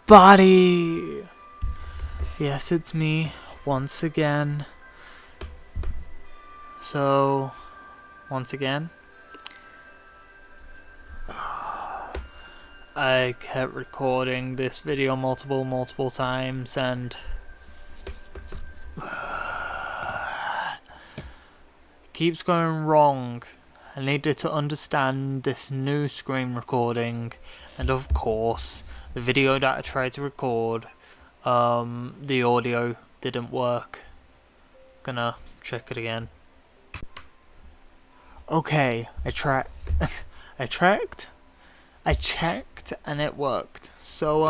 everybody! Yes, it's me, once again. So, once again, I kept recording this video multiple times and keeps going wrong. I needed to understand this new screen recording, and of course, the video that I tried to record, the audio didn't work. Gonna check it again. Okay, I checked, and it worked. So,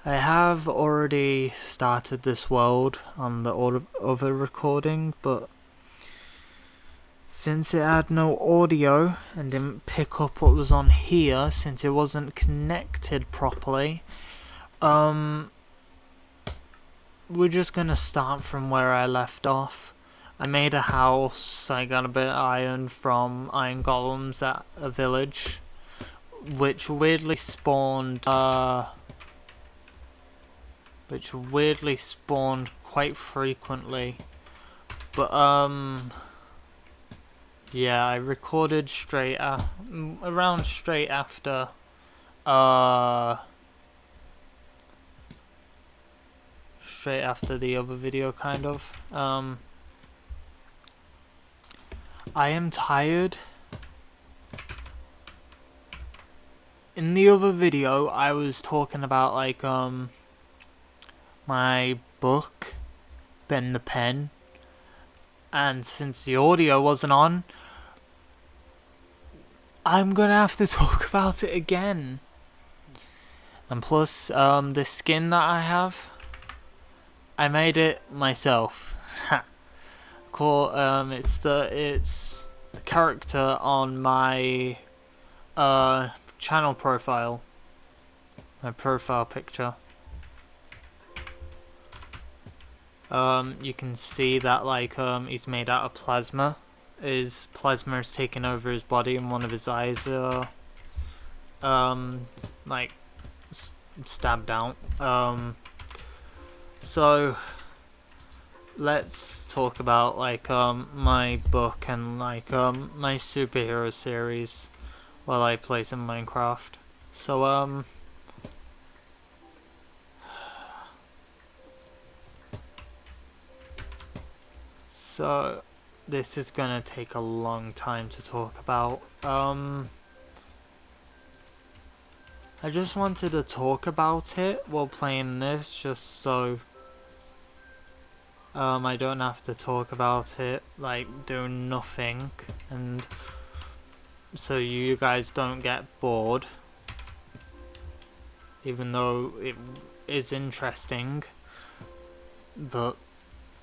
I have already started this world on the other recording, but since it had no audio and didn't pick up what was on here, since it wasn't connected properly, we're just gonna start from where I left off. I made a house, I got a bit of iron from iron golems at a village, which weirdly spawned quite frequently. But yeah, I recorded around straight after the other video, kind of. I am tired. In the other video, I was talking about like my book, Ben the Pen, and since the audio wasn't on, I'm gonna have to talk about it again. And plus, the skin that I have, I made it myself. Cool. It's the character on my channel profile, my profile picture. You can see that like he's made out of plasma. His plasma is taking over his body, and one of his eyes are like stabbed out. So let's talk about like my book and like my superhero series while I play some Minecraft. So so this is gonna take a long time to talk about. I just wanted to talk about it while playing this, just so I don't have to talk about it like doing nothing, and so you guys don't get bored, even though it is interesting. But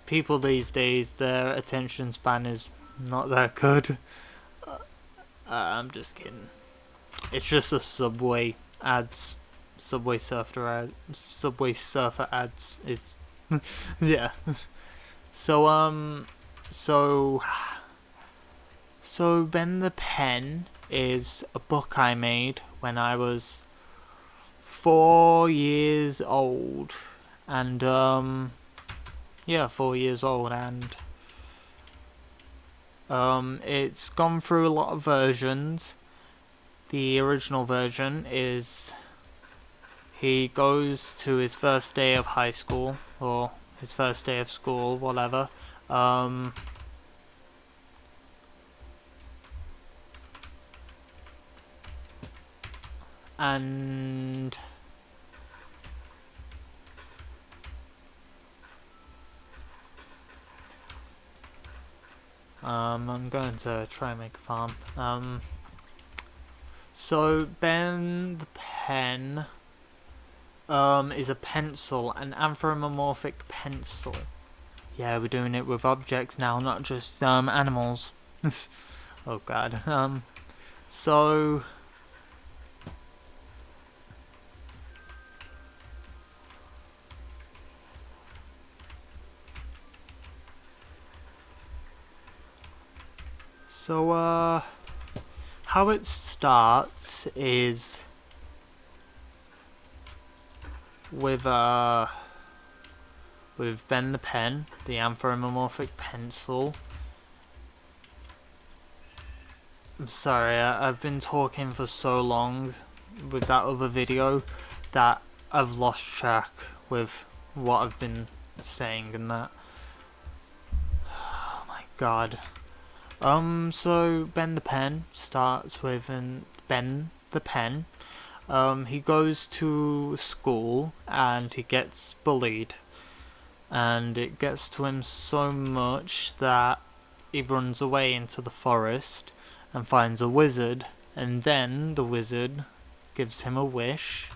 people these days, their attention span is not that good. I'm just kidding. It's just a Subway ads, Subway Surfer ads is yeah. So Ben the Pen is a book I made when I was 4 years old, and yeah, 4 years old, and it's gone through a lot of versions. The original version is he goes to his first day of high school, or his first day of school, whatever. And I'm going to try and make a farm. So Ben the Pen is a pencil, an anthropomorphic pencil. Yeah, we're doing it with objects now, not just animals. Oh god. So how it starts is with Ben the Pen, the anthropomorphic pencil. I'm sorry, I've been talking for so long with that other video that I've lost track with what I've been saying and that. Oh my god. So Ben the Pen starts with Ben the Pen. He goes to school and he gets bullied. And it gets to him so much that he runs away into the forest and finds a wizard, and then the wizard gives him a wish,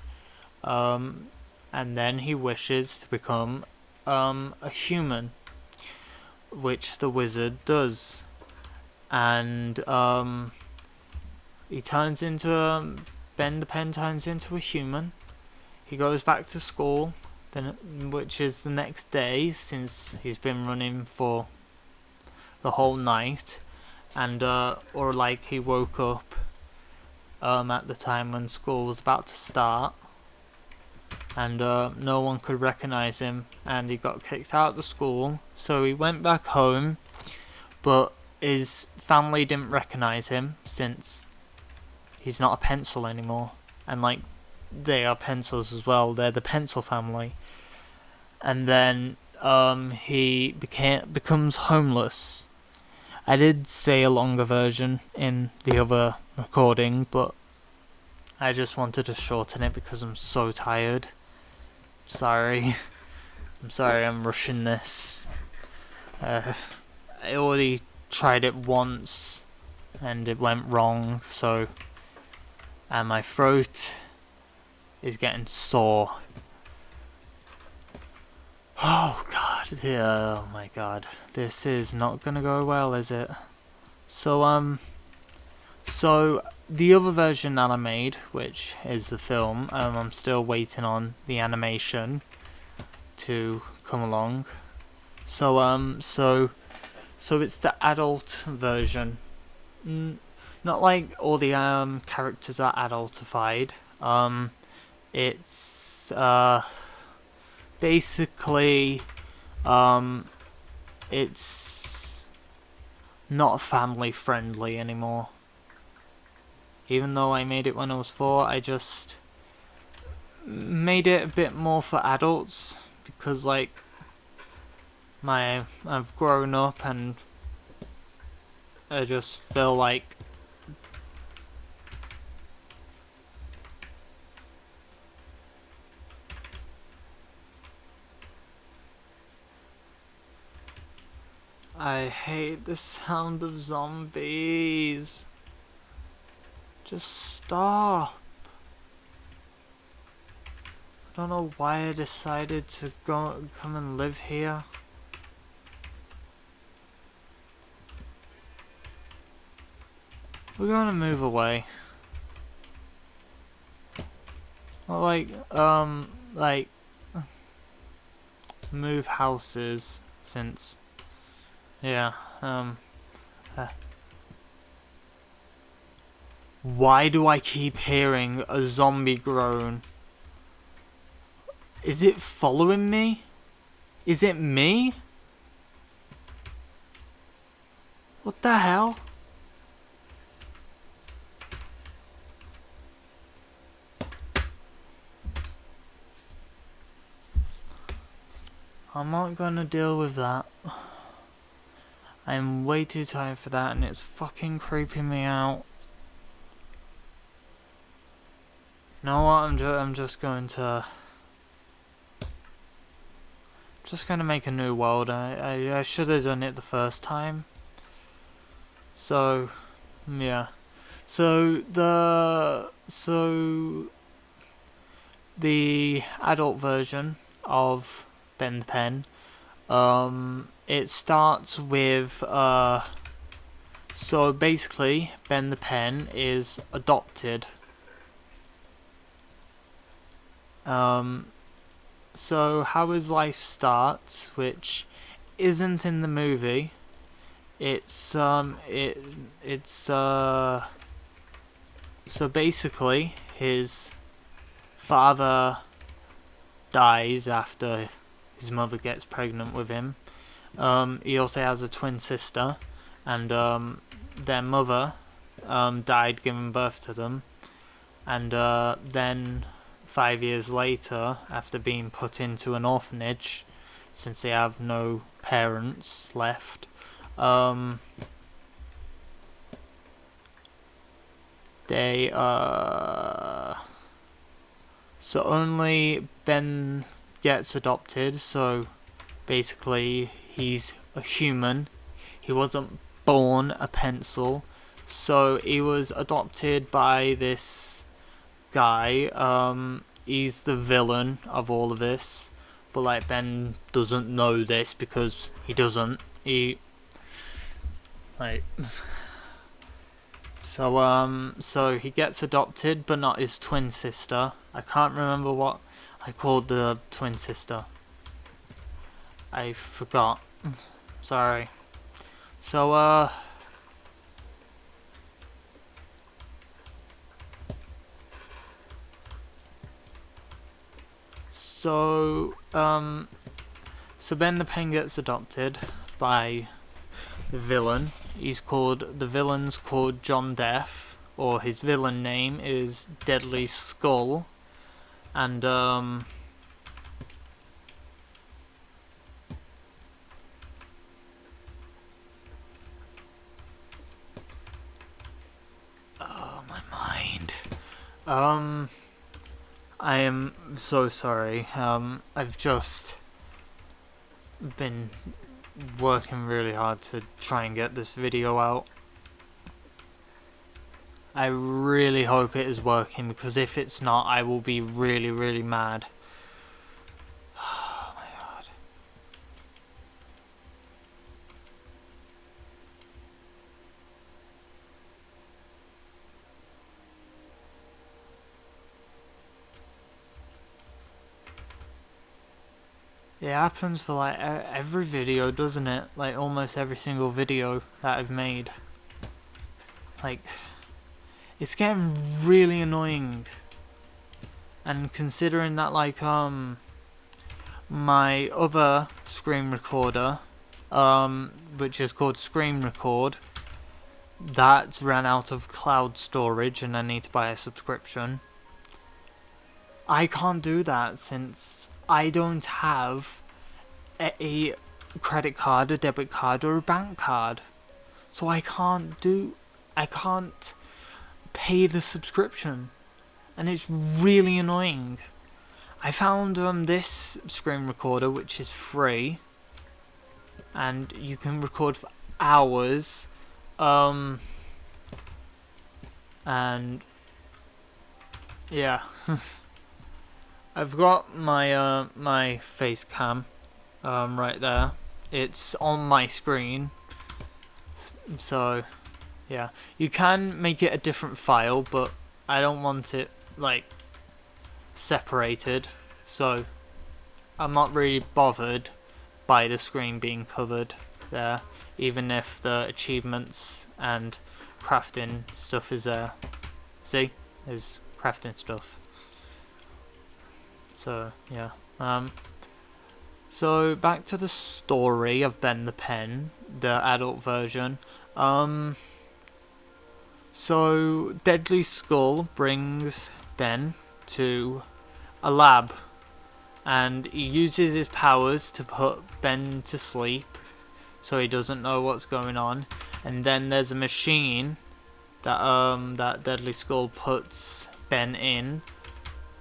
and then he wishes to become a human, which the wizard does, and he turns into Ben the Pen turns into a human. He goes back to school, then, which is the next day, since he's been running for the whole night, and or like he woke up at the time when school was about to start, and no one could recognize him, and he got kicked out of the school. So he went back home, but his family didn't recognize him since he's not a pencil anymore, and like they are pencils as well. They're the pencil family. And then he becomes homeless. I did say a longer version in the other recording, but I just wanted to shorten it because I'm so tired. Sorry. I'm sorry I'm rushing this. I already tried it once and it went wrong, so... And my throat is getting sore. Oh god, oh my god. This is not gonna go well, is it? So the other version that I made, which is the film, I'm still waiting on the animation to come along. So it's the adult version. Not like all the characters are adultified. It's basically it's not family friendly anymore. Even though I made it when I was 4, I just made it a bit more for adults because like I've grown up and I just feel like I hate the sound of zombies. Just stop. I don't know why I decided to come and live here. We're gonna move away. Well, like move houses since, yeah, why do I keep hearing a zombie groan? Is it following me? Is it me? What the hell? I'm not gonna deal with that. I'm way too tired for that and it's fucking creeping me out. You know what, I'm just going to make a new world. I should have done it the first time. So, yeah. So the adult version of Ben the Pen, it starts with so basically Ben the Pen is adopted. So how his life starts, which isn't in the movie, so basically his father dies after his mother gets pregnant with him. He also has a twin sister, and their mother died giving birth to them. And then 5 years later, after being put into an orphanage, since they have no parents left, they so only Ben gets adopted. So basically he's a human, he wasn't born a pencil, so he was adopted by this guy. He's the villain of all of this, but like Ben doesn't know this because he doesn't. So he gets adopted, but not his twin sister. I can't remember what I called the twin sister. I forgot. Sorry. So So Ben the Pen gets adopted by the villain. The villain's called John Death, or his villain name is Deadly Skull, and oh my mind. I am so sorry. I've just been working really hard to try and get this video out. I really hope it is working, because if it's not, I will be really, really mad. Oh my god. It happens for like every video, doesn't it? Like almost every single video that I've made. Like, it's getting really annoying. And considering that like my other screen recorder, which is called Screen Record, that's ran out of cloud storage and I need to buy a subscription. I can't do that since I don't have a credit card, a debit card, or a bank card. So I can't pay the subscription. And it's really annoying. I found this screen recorder, which is free. And you can record for hours. And yeah. I've got my my face cam right there. It's on my screen. So yeah, you can make it a different file, but I don't want it like separated, so I'm not really bothered by the screen being covered there, even if the achievements and crafting stuff is there. See, there's crafting stuff. So yeah, so back to the story of Ben the Pen, the adult version. So Deadly Skull brings Ben to a lab, and he uses his powers to put Ben to sleep, so he doesn't know what's going on. And then there's a machine that that Deadly Skull puts Ben in.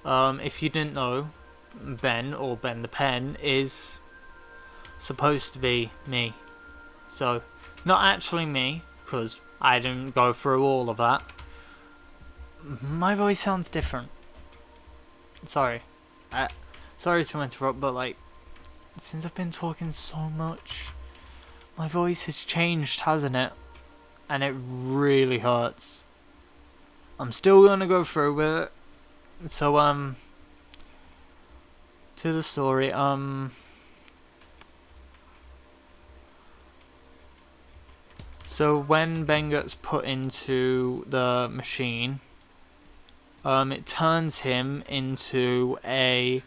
If you didn't know, Ben, or Ben the Pen, is supposed to be me. So, not actually me, because I didn't go through all of that. My voice sounds different. Sorry. Sorry to interrupt, but like, since I've been talking so much, my voice has changed, hasn't it? And it really hurts. I'm still gonna go through with it. So, to the story, so when Ben gets put into the machine, it turns him into a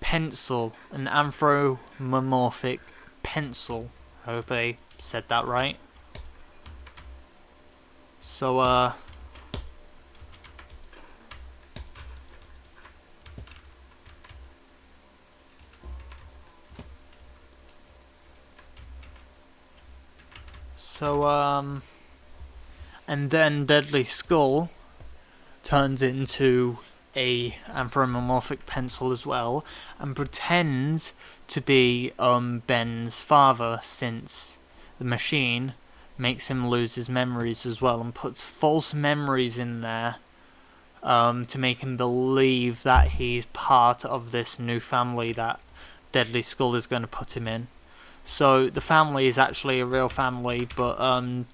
pencil, an anthropomorphic pencil. I hope I said that right. So, and then Deadly Skull turns into a anthropomorphic pencil as well, and pretends to be Ben's father, since the machine makes him lose his memories as well, and puts false memories in there to make him believe that he's part of this new family that Deadly Skull is going to put him in. So the family is actually a real family, but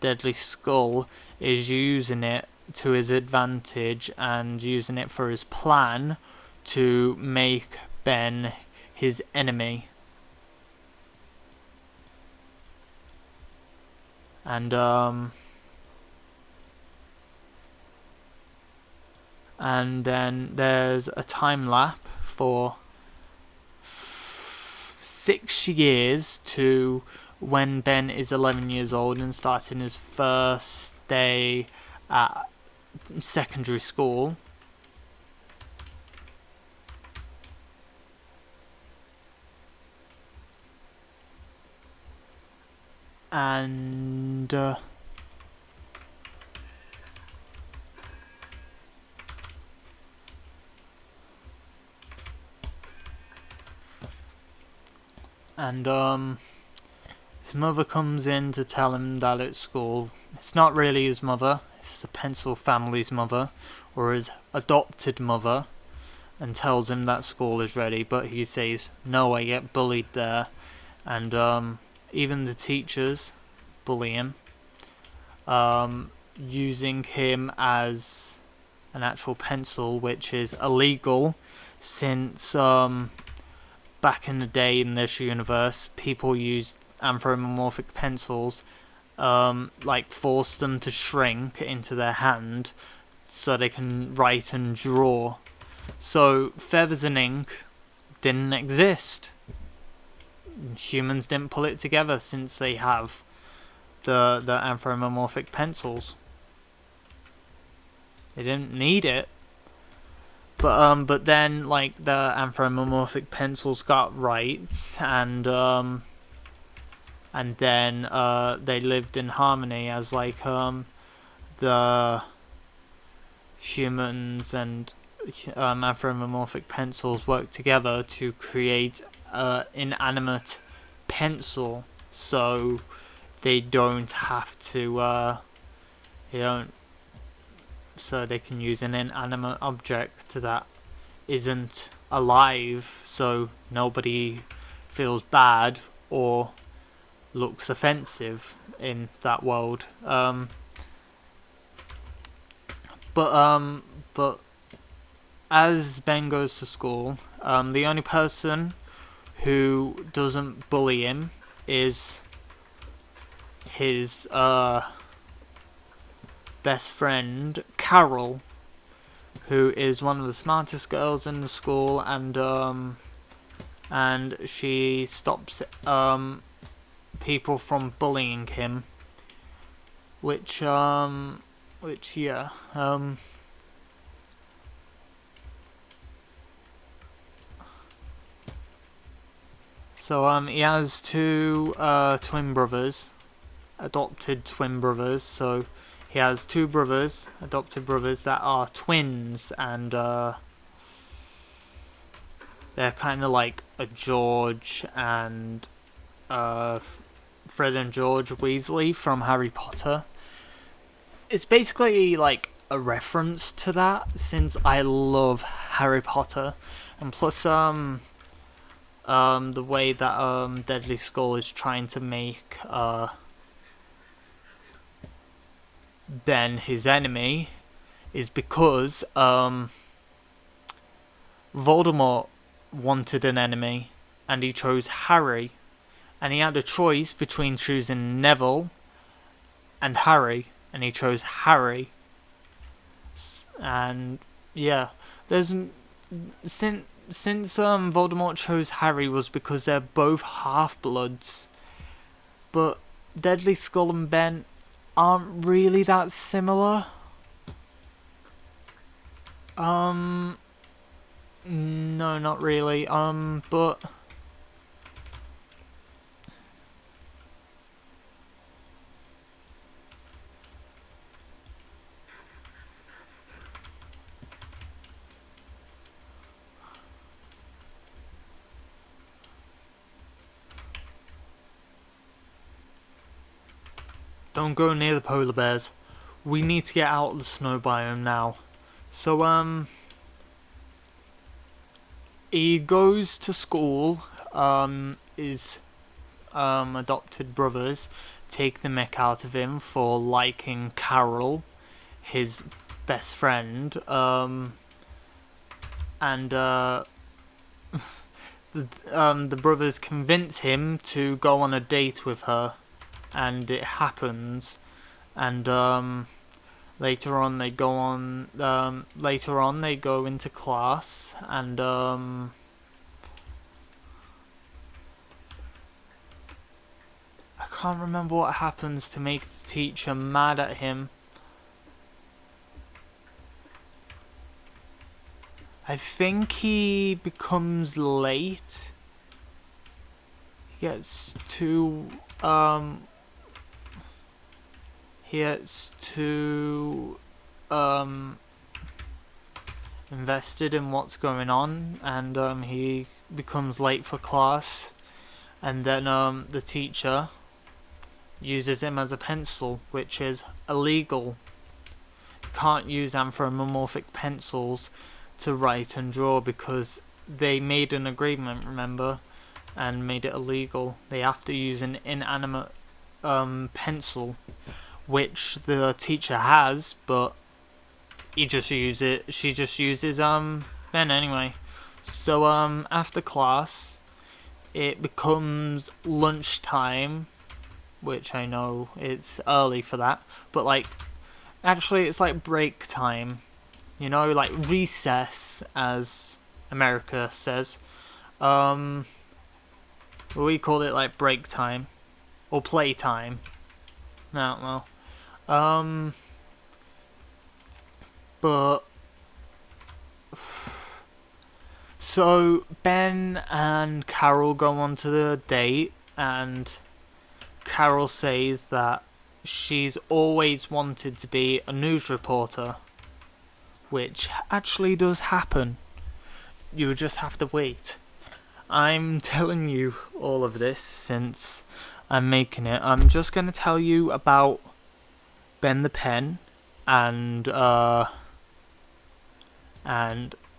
Deadly Skull is using it to his advantage and using it for his plan to make Ben his enemy. And then there's a time lapse for 6 years to when Ben is 11 years old and starting his first day at secondary school. And his mother comes in to tell him that at school, it's not really his mother, it's the Pencil family's mother, or his adopted mother, and tells him that school is ready, but he says, no, I get bullied there. And even the teachers bully him, using him as an actual pencil, which is illegal, since back in the day in this universe, people used anthropomorphic pencils, like forced them to shrink into their hand so they can write and draw. So feathers and ink didn't exist. Humans didn't pull it together since they have the anthropomorphic pencils. They didn't need it. But then, like, the anthropomorphic pencils got rights, and then they lived in harmony as, like, the humans and anthropomorphic pencils work together to create an inanimate pencil, so they don't have to so they can use an inanimate object that isn't alive, so nobody feels bad or looks offensive in that world. But as Ben goes to school, the only person who doesn't bully him is his best friend Carol, who is one of the smartest girls in the school, and she stops people from bullying him, which yeah. So he has two twin brothers, adopted twin brothers. So he has two brothers, adopted brothers, that are twins, and they're kind of like a George and Fred and George Weasley from Harry Potter. It's basically like a reference to that, since I love Harry Potter, and plus the way that Deadly Skull is trying to make Ben his enemy is because Voldemort wanted an enemy and he chose Harry, and he had a choice between choosing Neville and Harry, and he chose Harry. And yeah, there's since since Voldemort chose Harry was because they're both half-bloods, but Deadly Skull and Ben aren't really that similar. No, not really. But don't go near the polar bears. We need to get out of the snow biome now. So, he goes to school. His adopted brothers take the mick out of him for liking Carol, his best friend. And the brothers convince him to go on a date with her, and it happens. And later on they go on. Later on they go into class, and I can't remember what happens to make the teacher mad at him. I think he becomes late. He gets too invested in what's going on, and he becomes late for class, and then the teacher uses him as a pencil, which is illegal. You can't use anthropomorphic pencils to write and draw because they made an agreement, remember, and made it illegal. They have to use an inanimate pencil, which the teacher has, but she just uses Ben anyway. So after class it becomes lunchtime, which I know it's early for that, but like actually it's like break time. You know, like recess, as America says. We call it like break time or play time. No, well, but so Ben and Carol go on to the date, and Carol says that she's always wanted to be a news reporter, which actually does happen. You just have to wait. I'm telling you all of this since I'm making it. I'm just going to tell you about Ben the Pen and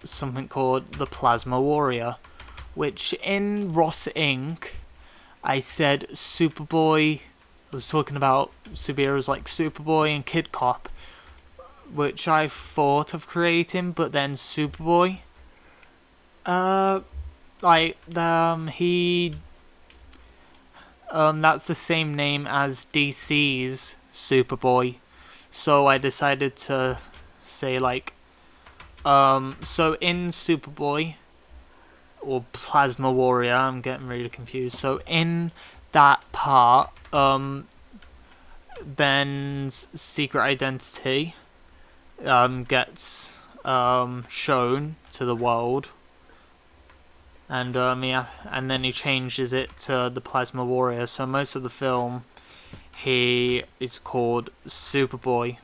something called the Plasma Warrior, which in Ross Inc. I said Superboy. I was talking about superheroes like Superboy and Kid Cop, which I thought of creating, but then Superboy, he, that's the same name as DC's Superboy, so I decided to say like, so in Superboy, or Plasma Warrior, I'm getting really confused, so in that part, Ben's secret identity gets shown to the world, and and then he changes it to the Plasma Warrior. So most of the film, he is called Superboy,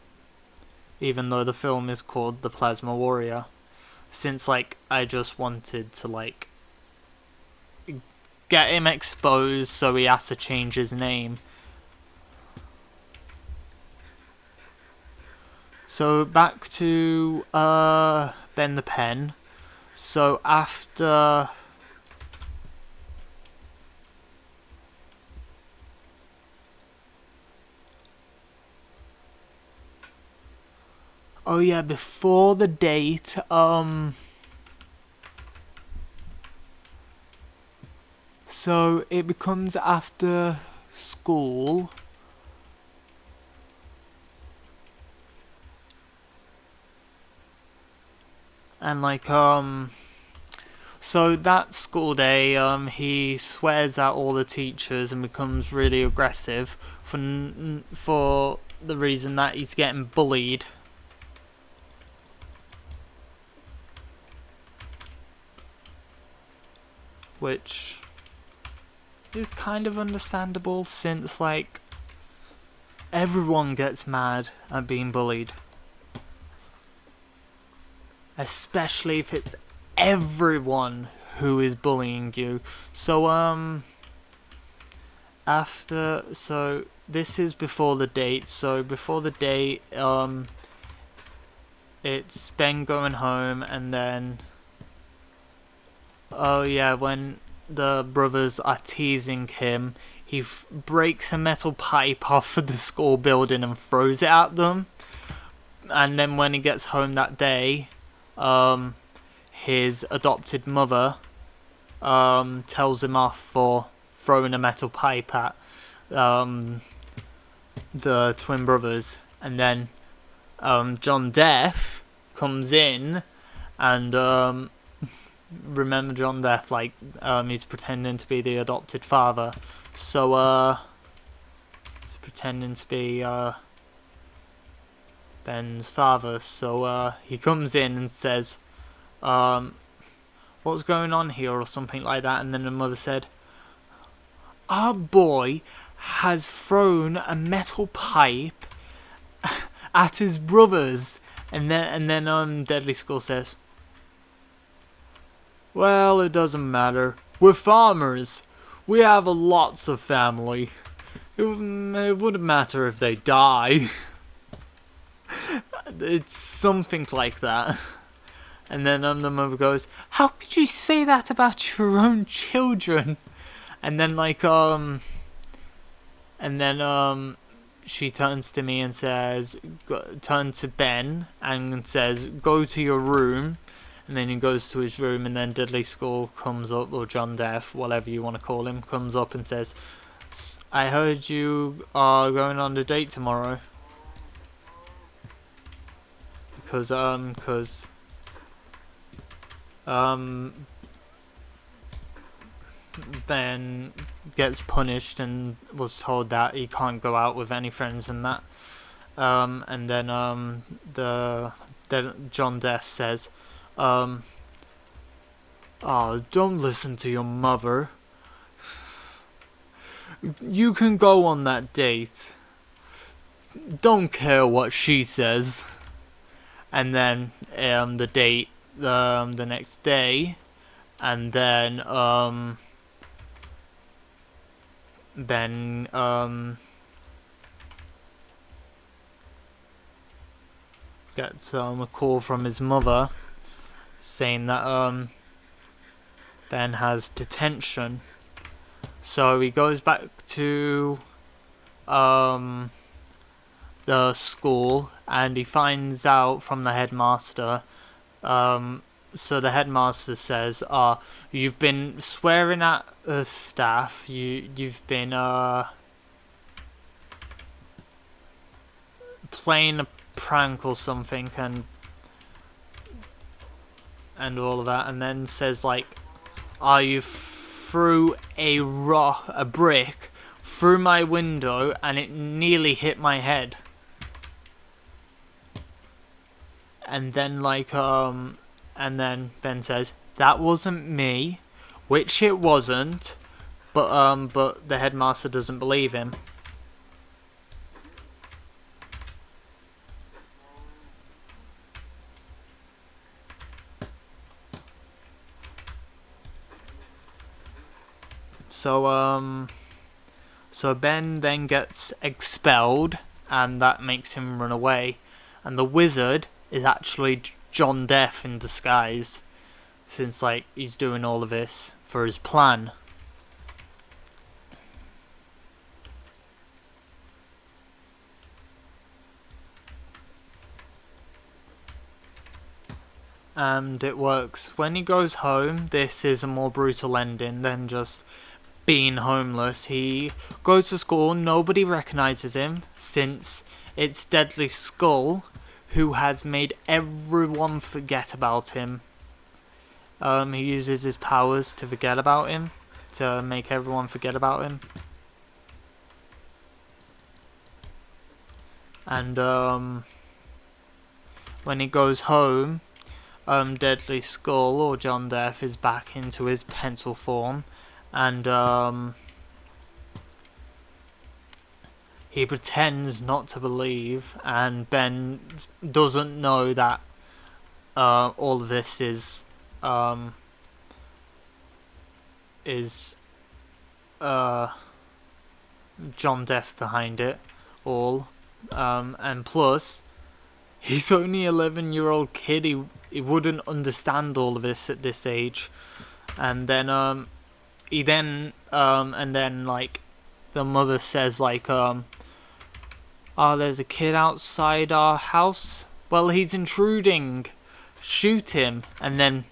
even though the film is called the Plasma Warrior. Since like I just wanted to like get him exposed, so he has to change his name. So back to Ben the Pen. So after before the date, so it becomes after school. And like So that school day, he swears at all the teachers and becomes really aggressive for the reason that he's getting bullied. Which is kind of understandable, since like everyone gets mad at being bullied, especially if it's everyone who is bullying you. So this is before the date. So before the date, it's Ben going home, and then when the brothers are teasing him, he breaks a metal pipe off of the school building and throws it at them. And then when he gets home that day, his adopted mother tells him off for throwing a metal pipe at the twin brothers. And then John Deaf comes in, and remember John Deaf, like he's pretending to be the adopted father. So he's pretending to be Ben's father. So he comes in and says, what's going on here, or something like that. And then the mother said, our boy has thrown a metal pipe at his brothers. And then Deadly Skull says, well, it doesn't matter. We're farmers. We have lots of family. It wouldn't matter if they die. It's something like that. And then the mother goes, how could you say that about your own children? And then she turns to me and says, turn to Ben and says, go to your room. And then he goes to his room, and then Deadly Skull comes up, or John Deaf, whatever you want to call him, comes up and says, I heard you are going on a date tomorrow. Because Ben gets punished and was told that he can't go out with any friends and that. And then John Deaf says, oh, don't listen to your mother. You can go on that date. Don't care what she says. And then the date the next day, and then gets a call from his mother saying that Ben has detention. So he goes back to the school, and he finds out from the headmaster. So the headmaster says, you've been swearing at the staff, you've been playing a prank or something, and all of that. And then says like, you threw a brick through my window and it nearly hit my head. And then and then Ben says, that wasn't me, which it wasn't, but the headmaster doesn't believe him. So Ben then gets expelled, and that makes him run away. And the wizard is actually John Deaf in disguise, since like he's doing all of this for his plan. And it works. When he goes home, this is a more brutal ending than just being homeless. He goes to school, nobody recognizes him, since it's Deadly Skull who has made everyone forget about him. He uses his powers to forget about him, to make everyone forget about him. And when he goes home, Deadly Skull, or John Death, is back into his pencil form, and he pretends not to believe, and Ben doesn't know that all of this is John Death behind it all, and plus he's only 11-year-old kid. He wouldn't understand all of this at this age, and then like the mother says like oh, there's a kid outside our house. Well, he's intruding. Shoot him. And then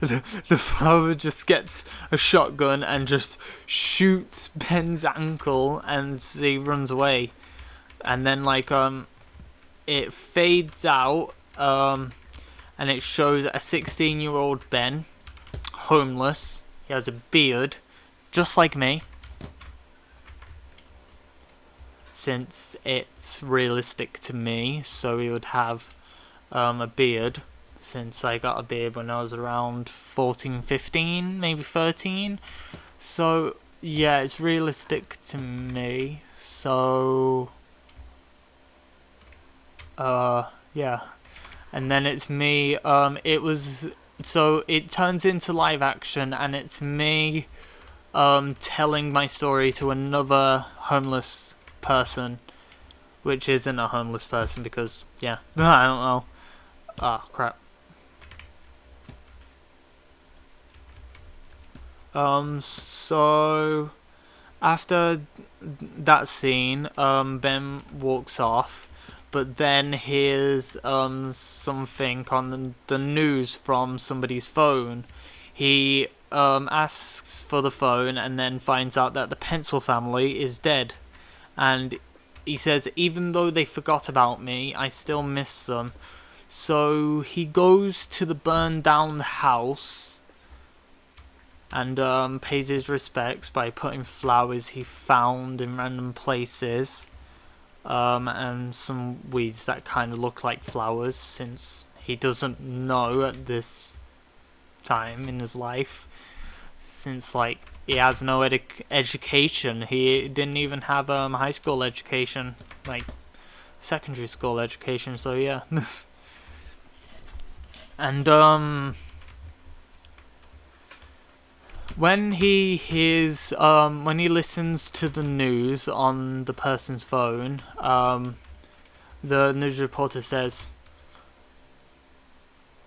the father just gets a shotgun and just shoots Ben's ankle, and he runs away. And then like it fades out, and it shows a 16-year-old Ben, homeless. He has a beard, just like me, since it's realistic to me, so he would have a beard, since I got a beard when I was around 14, 15, maybe 13. So yeah, it's realistic to me. So yeah. And then it's me, it turns into live action, and it's me telling my story to another homeless person, which isn't a homeless person because, yeah, I don't know. Ah, crap. So after that scene, Ben walks off, but then hears something on the news from somebody's phone. He asks for the phone and then finds out that the Pencil family is dead. And he says, even though they forgot about me, I still miss them. So he goes to the burned down house and pays his respects by putting flowers he found in random places, and some weeds that kind of look like flowers, since he doesn't know at this time in his life, since like he has no education. He didn't even have high school education, like secondary school education, so yeah. And when he hears, when he listens to the news on the person's phone, the news reporter says,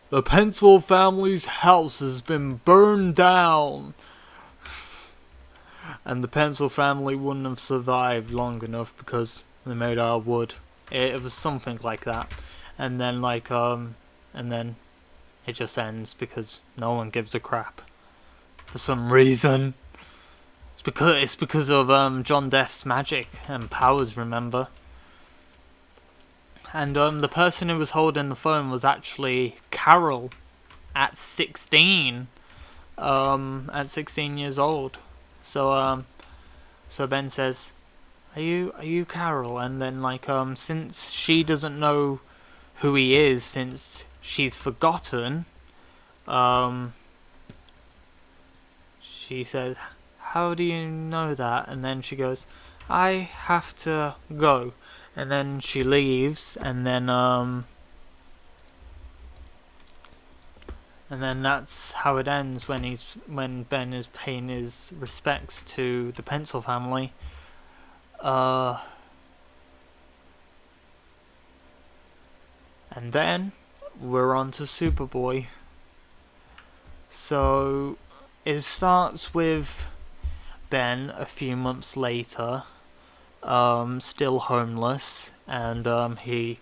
"The Pencil family's house has been burned down." And the Pencil family wouldn't have survived long enough because they're made out of wood. It was something like that. And then and then it just ends because no one gives a crap. For some reason. It's because of John Death's magic and powers, remember? And the person who was holding the phone was actually Carol at 16. At 16 years old. So Ben says, Are you Carol? And then since she doesn't know who he is, since she's forgotten, she says, "How do you know that?" And then she goes, "I have to go." And then she leaves, and then that's how it ends when Ben is paying his respects to the Pencil family. And then we're on to Superboy. So it starts with Ben a few months later, still homeless, and he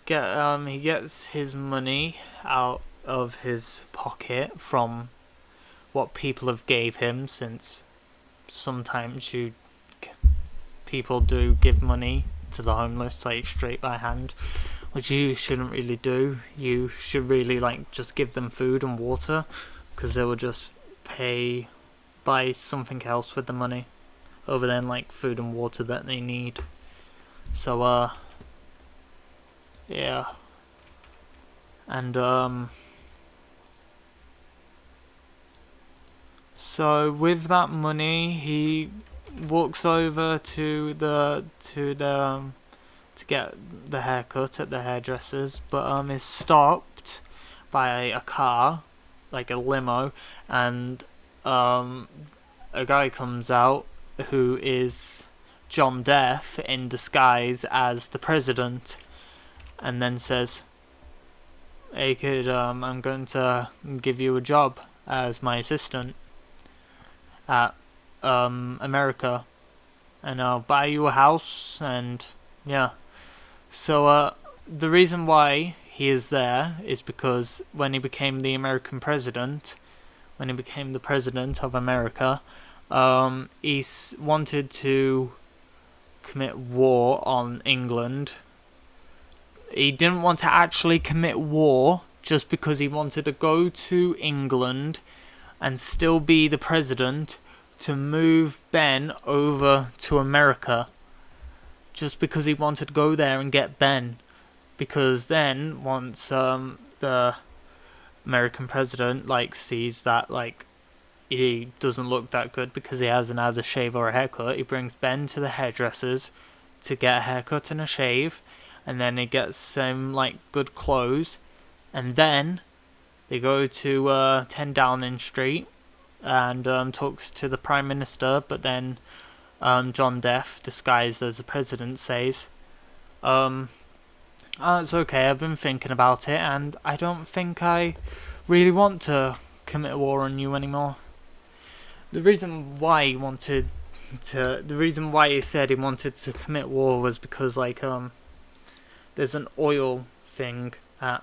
gets his money out of his pocket from what people have gave him, since sometimes people do give money to the homeless like straight by hand, which you shouldn't really do. You should really just give them food and water, because they will just buy something else with the money, other than like food and water that they need. So yeah, and so with that money, he walks over to get the haircut at the hairdresser's, but is stopped by a car, like a limo, and a guy comes out who is John Deaf in disguise as the president, and then says, "Hey kid, I'm going to give you a job as my assistant at America, and I'll buy you a house." And yeah, so the reason why he is there is because when he became the American president, when he became the president of America, he wanted to commit war on England. He didn't want to actually commit war, just because he wanted to go to England and still be the president, to move Ben over to America, just because he wanted to go there and get Ben. Because then once the American president sees that he doesn't look that good because he hasn't had a shave or a haircut, he brings Ben to the hairdressers to get a haircut and a shave, and then he gets him good clothes, and then they go to 10 Downing Street and talks to the Prime Minister. But then John Deaf, disguised as the president, says, it's okay, I've been thinking about it, and I don't think I really want to commit a war on you anymore. The reason why he said he wanted to commit war was because there's an oil thing around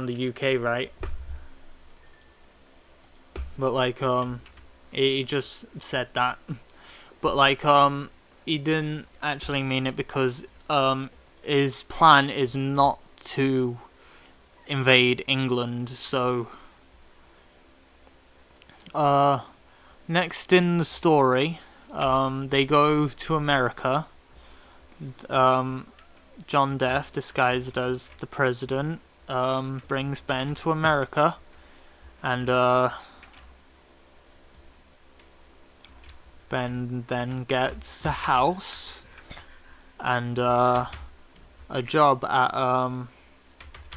the UK, right? But he just said that, but he didn't actually mean it, because his plan is not to invade England. So next in the story, they go to America. John Deaf, disguised as the president, brings Ben to America, and Ben then gets a house and a job at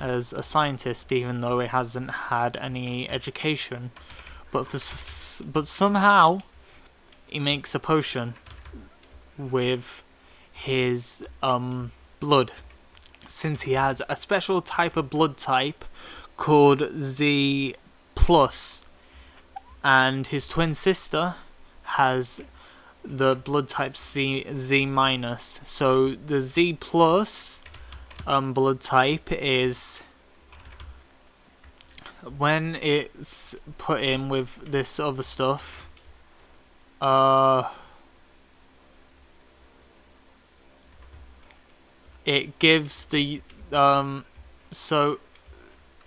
as a scientist, even though he hasn't had any education. But somehow he makes a potion with his blood, since he has a special type of blood type called Z+, and his twin sister has the blood type Z-. So the Z+ blood type is, when it's put in with this other stuff, it gives the so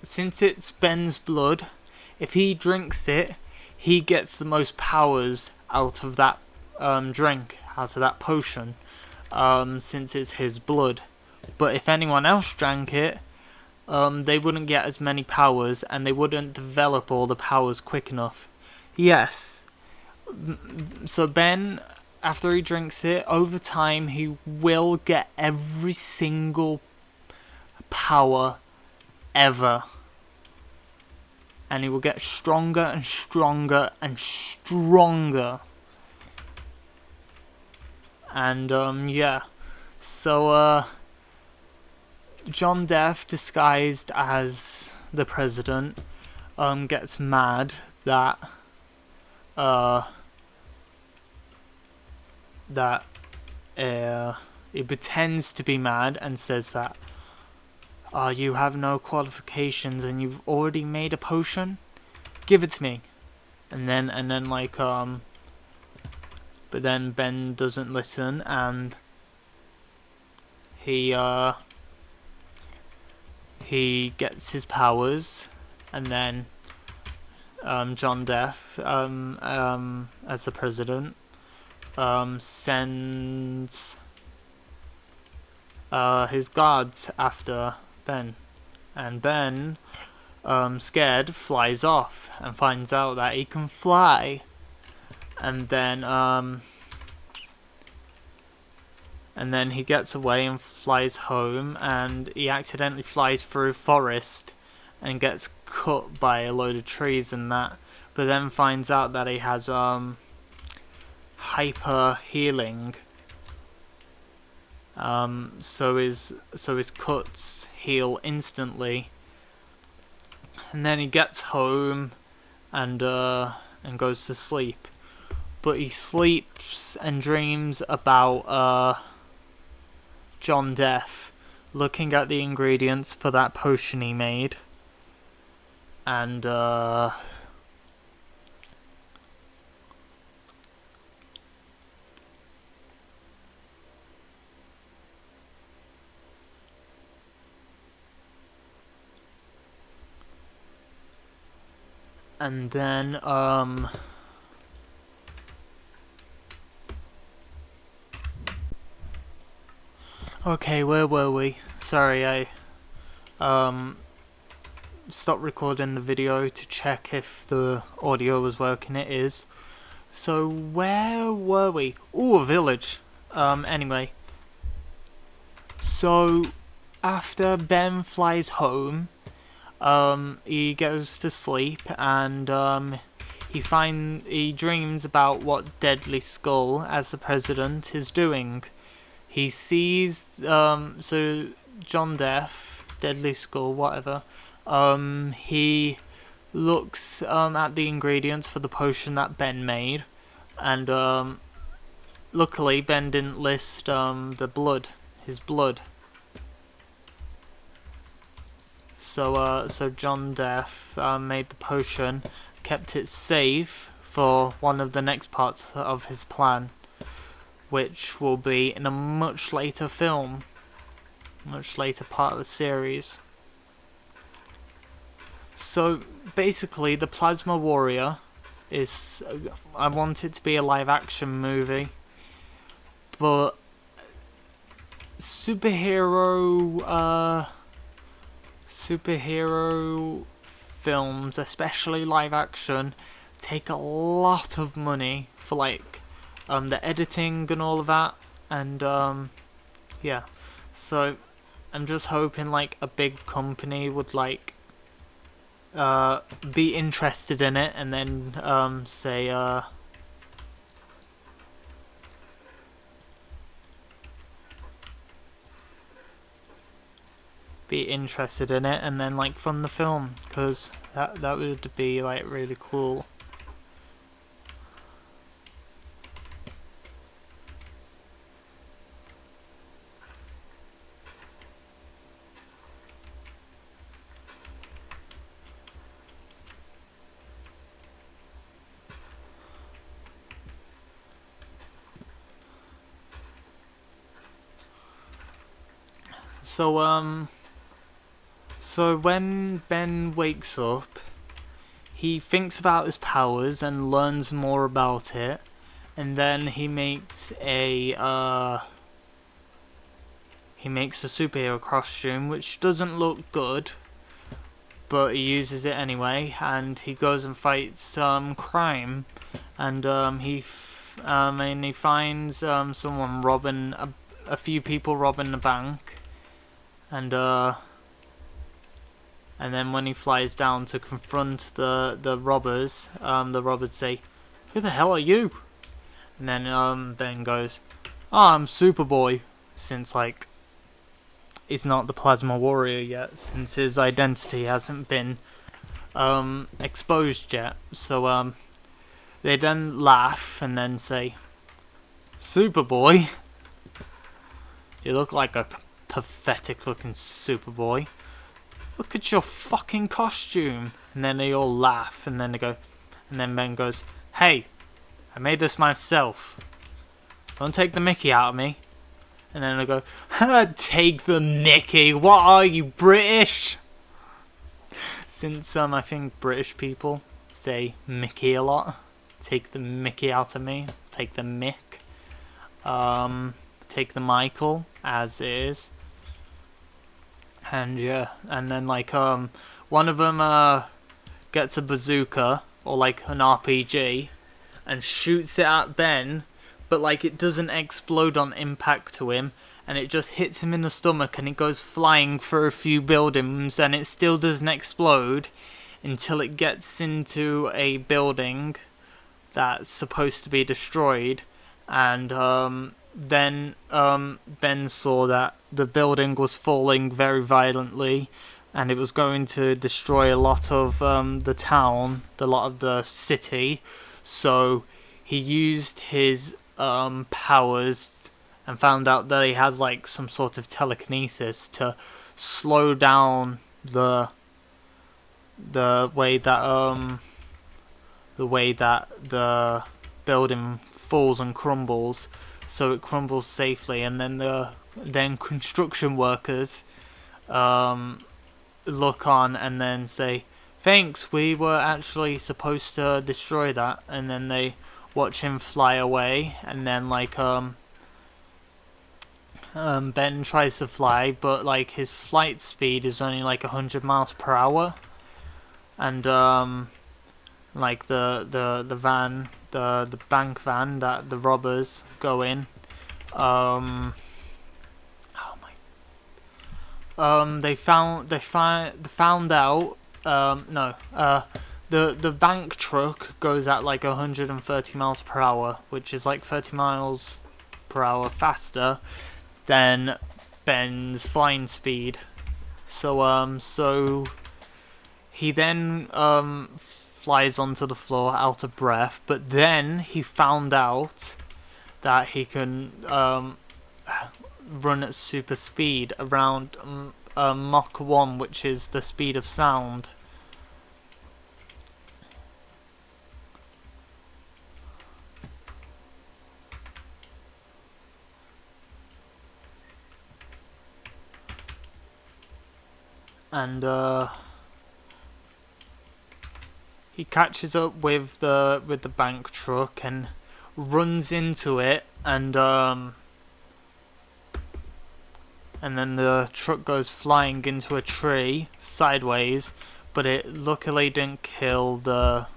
since it's Ben's blood, if he drinks it, he gets the most powers out of that drink, out of that potion, since it's his blood. But if anyone else drank it, they wouldn't get as many powers, and they wouldn't develop all the powers quick enough. Yes. So Ben, after he drinks it, over time he will get every single power ever. And he will get stronger and stronger and stronger. And yeah. So John Deaf, disguised as the president, gets mad that he pretends to be mad and says that, you have no qualifications and you've already made a potion? Give it to me. And then but then Ben doesn't listen, and he gets his powers, and then John Depp, as the president, sends his guards after Ben, and Ben, scared, flies off and finds out that he can fly, and then he gets away and flies home, and he accidentally flies through a forest and gets cut by a load of trees and that, but then finds out that he has hyper healing, so his cuts heal instantly, and then he gets home and goes to sleep, but he sleeps and dreams about John Depp looking at the ingredients for that potion he made, and then okay, where were we? Sorry, I stopped recording the video to check if the audio was working. It is. So where were we? Ooh, a village. Anyway. So after Ben flies home, he goes to sleep, and he dreams about what Deadly Skull, as the president, is doing. He sees so John Depp, Deadly Skull, whatever. He looks at the ingredients for the potion that Ben made, and luckily Ben didn't list his blood. So John Depp made the potion, kept it safe for one of the next parts of his plan, which will be in a much later film, much later part of the series. So basically, the Plasma Warrior is, I want it to be a live action movie, but superhero films, especially live action, take a lot of money for like the editing and all of that, and yeah, so I'm just hoping like a big company would like be interested in it, and then say be interested in it and then like fund the film, because that would be like really cool. So when Ben wakes up, he thinks about his powers and learns more about it, and then he makes a superhero costume, which doesn't look good, but he uses it anyway, and he goes and fights crime, and he finds someone robbing a few people robbing the bank, and then when he flies down to confront the robbers, the robbers say, "Who the hell are you?" And then Ben goes, "Oh, I'm Superboy," since like he's not the Plasma Warrior yet, since his identity hasn't been exposed yet. So they then laugh and then say, "Superboy, you look like a pathetic looking Superboy. Look at your fucking costume." And then they all laugh, and then they go, and then Ben goes, "Hey, I made this myself. Don't take the mickey out of me." And then they go, "Take the mickey? What are you, British?" Since I think British people say Mickey a lot. Take the Mickey out of me. Take the Mick. Take the Michael as it is. And yeah, and then like one of them gets a bazooka or like an RPG and shoots it at Ben, but like it doesn't explode on impact to him, and it just hits him in the stomach and it goes flying through a few buildings, and it still doesn't explode until it gets into a building that's supposed to be destroyed. And then Ben saw that the building was falling very violently and it was going to destroy a lot of the town, a lot of the city. So he used his powers and found out that he has like some sort of telekinesis to slow down the way that the building falls and crumbles, so it crumbles safely. And then construction workers look on and then say, "Thanks, we were actually supposed to destroy that." And then they watch him fly away, and then like Ben tries to fly, but like his flight speed is only like 100 miles per hour, and like the van, the bank van that the robbers go in, they found out the bank truck goes at like 130 miles per hour, which is like 30 miles per hour faster than Ben's flying speed. So he then flies onto the floor out of breath, but then he found out that he can run at super speed around Mach 1, which is the speed of sound. And he catches up with the bank truck and runs into it, and then the truck goes flying into a tree sideways, but it luckily didn't kill the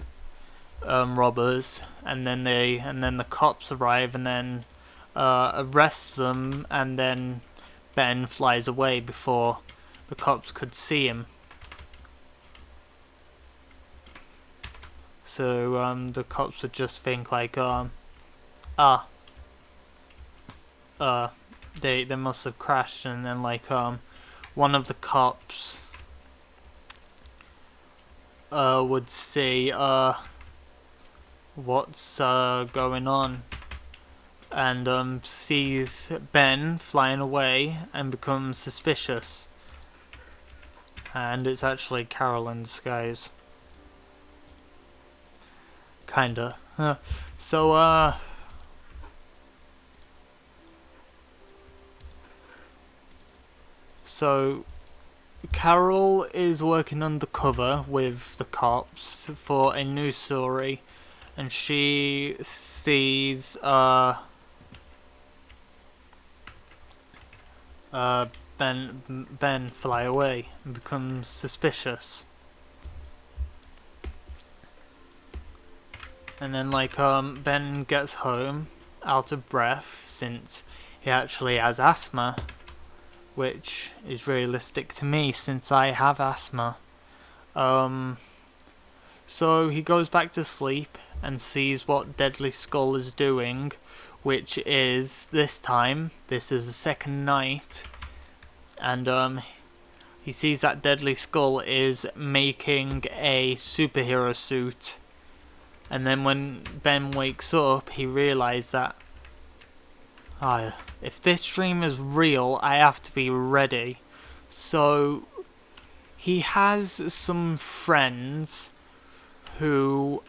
robbers. And then the cops arrive and then arrest them, and then Ben flies away before the cops could see him. So the cops would just think like, they must have crashed. And then like one of the cops would see what's going on, and sees Ben flying away and becomes suspicious. And it's actually Carol in disguise. Kinda. So Carol is working undercover with the cops for a news story, and she sees Ben fly away and becomes suspicious. And then like Ben gets home out of breath since he actually has asthma, which is realistic to me since I have asthma. So he goes back to sleep and sees what Deadly Skull is doing, which is this is the second night, and he sees that Deadly Skull is making a superhero suit. And then when Ben wakes up, he realizes that if this dream is real, I have to be ready. So he has some friends who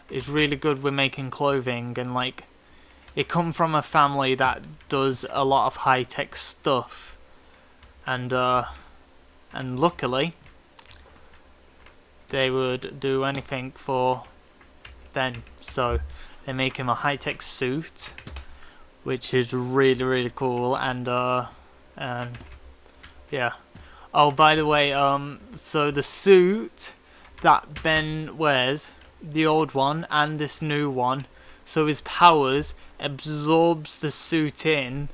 is really good with making clothing, and like it come from a family that does a lot of high-tech stuff, and luckily they would do anything for Ben. So they make him a high-tech suit, which is really cool, and yeah. Oh, by the way, so the suit that Ben wears, the old one and this new one, so his powers absorbs the suit in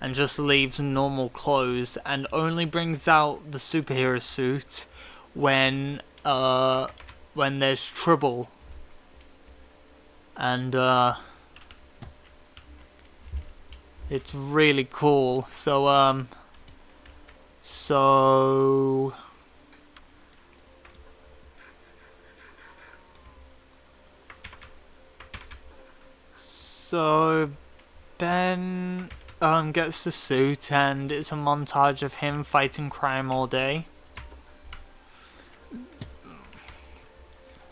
and just leaves normal clothes, and only brings out the superhero suit when there's trouble. And it's really cool. So Ben gets the suit, and it's a montage of him fighting crime all day.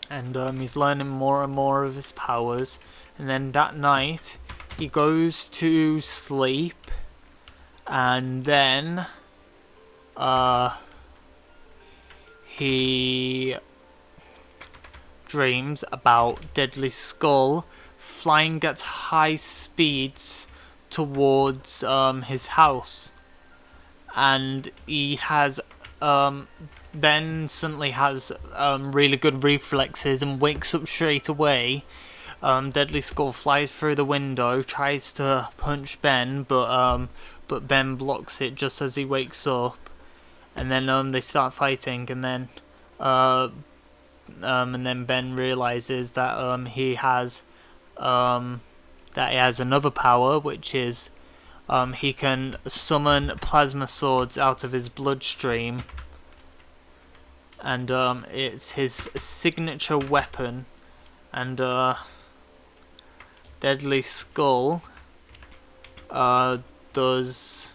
And he's learning more and more of his powers. And then that night, he goes to sleep, and then he dreams about Deadly Skull flying at high speeds towards his house, and he has Ben suddenly has really good reflexes and wakes up straight away. Deadly Skull flies through the window, tries to punch Ben, but Ben blocks it just as he wakes up, and then they start fighting, and then Ben realizes that he has another power, which is he can summon plasma swords out of his bloodstream, and it's his signature weapon. And Deadly Skull does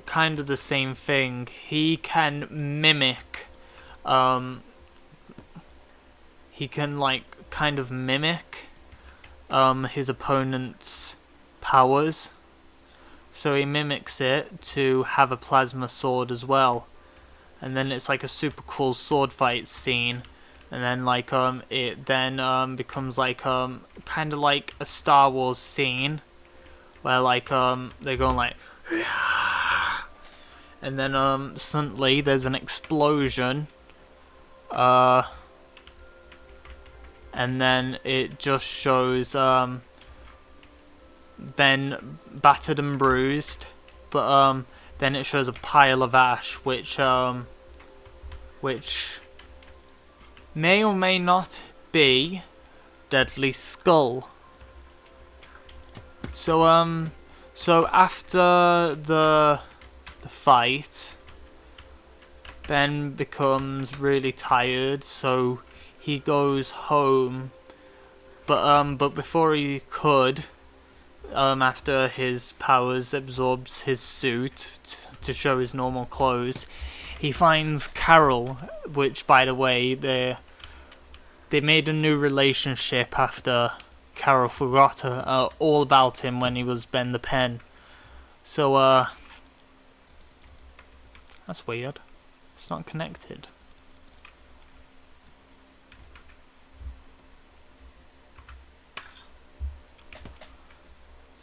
kind of the same thing. He can mimic his opponent's powers, so he mimics it to have a plasma sword as well, and then it's like a super cool sword fight scene. And then it then becomes like kind of like a Star Wars scene where they're going like and then suddenly there's an explosion, and then it just shows Ben battered and bruised, but then it shows a pile of ash, which may or may not be Deadly Skull. So after the fight, Ben becomes really tired, so he goes home. But before he could, after his powers absorbs his suit to show his normal clothes, he finds Carol, which, by the way, they made a new relationship after Carol forgot all about him when he was Ben the Pen. So that's weird. It's not connected.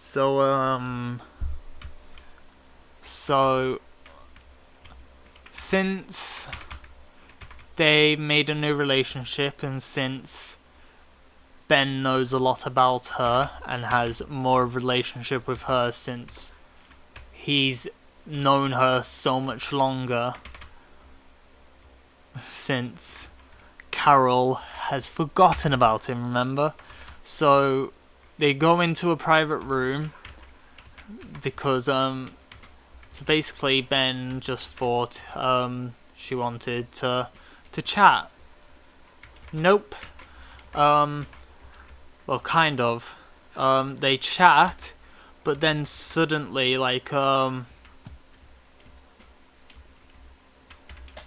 So since they made a new relationship, and since Ben knows a lot about her and has more of a relationship with her since he's known her so much longer, since Carol has forgotten about him, remember? So they go into a private room because so basically Ben just thought she wanted to chat. Nope. Well, kind of. They chat, but then suddenly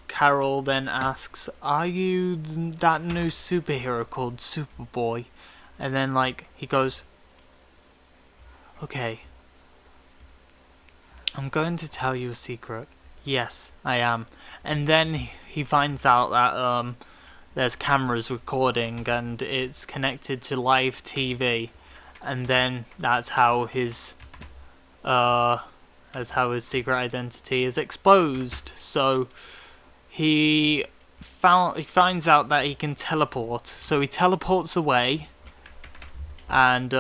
Carol then asks, "Are you that new superhero called Superboy?" And then he goes, "Okay, I'm going to tell you a secret. Yes, I am. And then he finds out that there's cameras recording and it's connected to live TV, and then that's how his secret identity is exposed. So he finds out that he can teleport. So he teleports away, and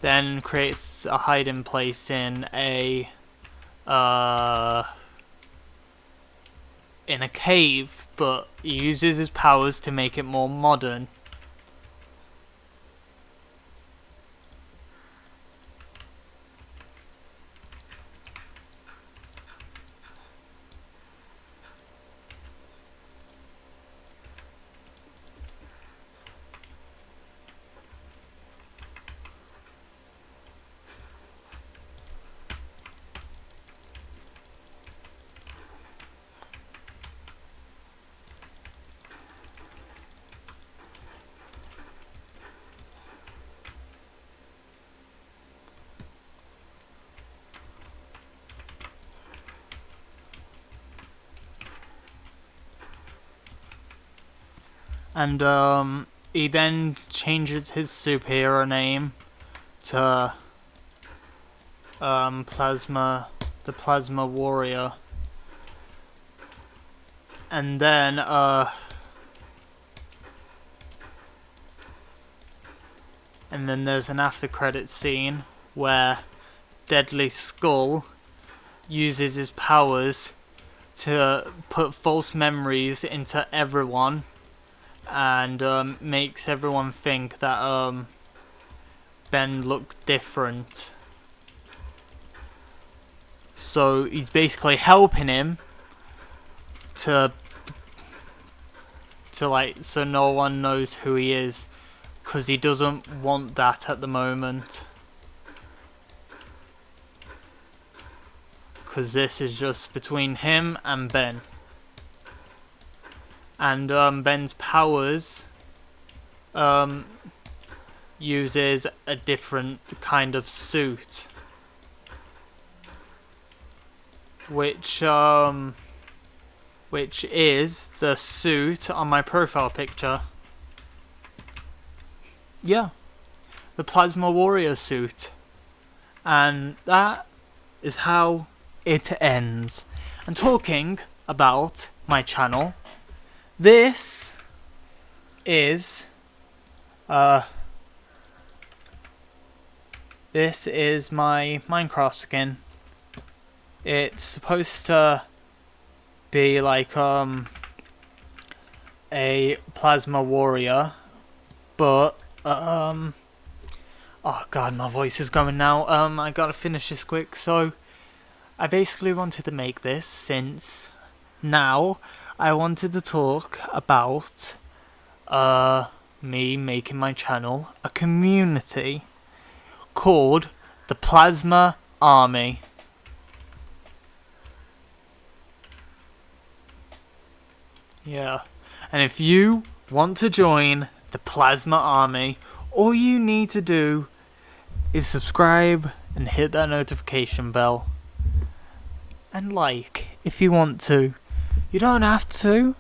then creates a hiding place in a cave, but he uses his powers to make it more modern. And he then changes his superhero name to the Plasma Warrior. And then there's an after credits scene where Deadly Skull uses his powers to put false memories into everyone, and makes everyone think that Ben looked different. So he's basically helping him to so no one knows who he is, because he doesn't want that at the moment. Because this is just between him and Ben. And Ben's powers uses a different kind of suit, which is the suit on my profile picture. Yeah, the Plasma Warrior suit. And that is how it ends. And talking about my channel, this is my Minecraft skin. It's supposed to be like a Plasma Warrior, but oh god, my voice is going now. I gotta finish this quick. So I basically wanted to make this since now I wanted to talk about me making my channel a community called the Plasma Army. Yeah, and if you want to join the Plasma Army, all you need to do is subscribe and hit that notification bell. And like, if you want to. You don't have to.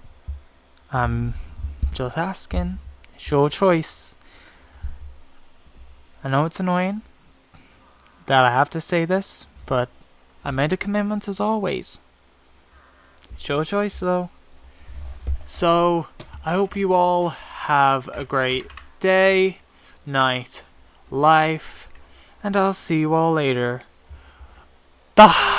I'm just asking. It's your choice. I know it's annoying that I have to say this, but I made a commitment as always. It's your choice though. So, I hope you all have a great day, night, life, and I'll see you all later. Bye!